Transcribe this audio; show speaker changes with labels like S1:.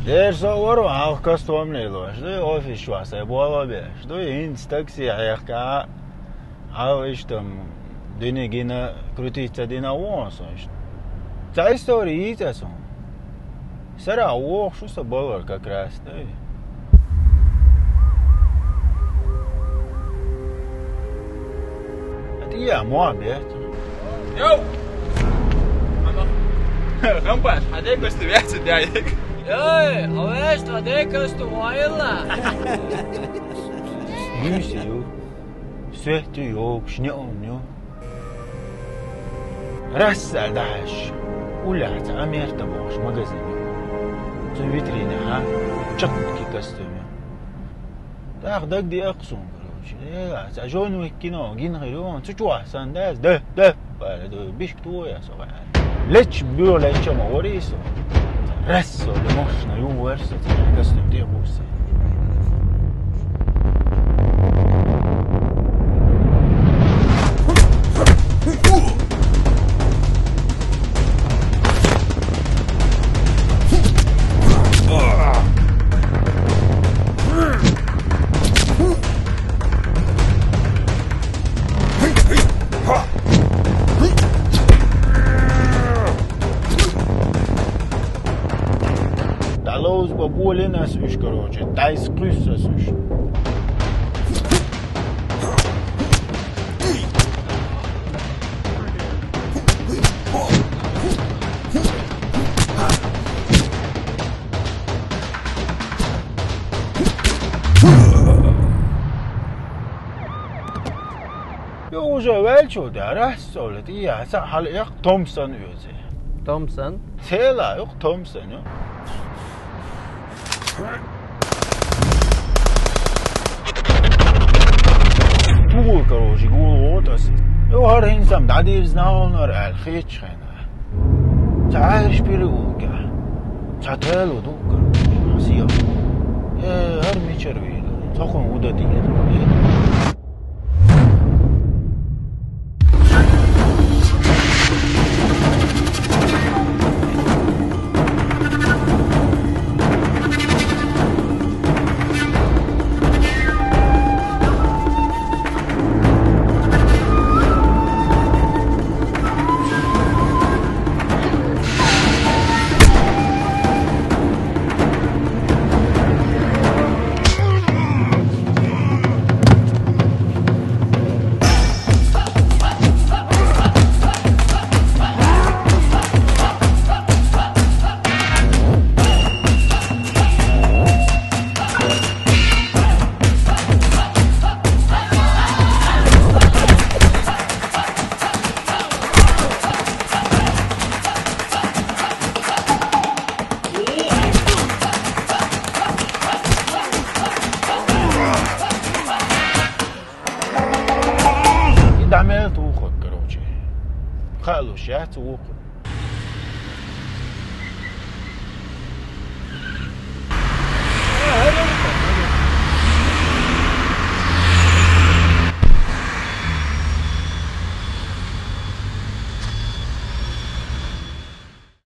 S1: صوروا عاق كاستوم ليلوش ده أوفيس واسع بولا بيش ده إنستاكسي عيقة عاو إشتم دنيا جينا كرتي تدينا وانسونش تعيش توريت أسون سرع ووق شو سبالر كراس ده أتيا مو بيت
S2: يو غمباش هديك بس تبيعت دايك
S3: Joj, veš, tā dekas tu vailā.
S1: Jūsi jau, svetu jau, šņaun jau. رسل داعش ولعت عمير تبوش مغازين تو فيترينا ها تشقكي كاستومي تاخدك دي اقصون بروش يا جون وكينو جين غيرون تشوا سانداز ده بيش تو يا صباح ليش بيو ليش ما وريسو رسو لمشنا يوم ورسة كاستوم دي غوسي Dalloz babuole nas uš короче, дай скрыса суш. Я уже велчу да рассоле, я сахал як Томпсон üyesi.
S3: Thompson.
S1: Tela yok Thompson yok. تقول كروش يقول غوطس يوهر هنسام دادير زناونر الخيش خينا تعايش بيلوكا تعتالو دوكا حسيا هرمي شرويلو تاخون ودا دير عملت وخد كروتشي خالو شات وخد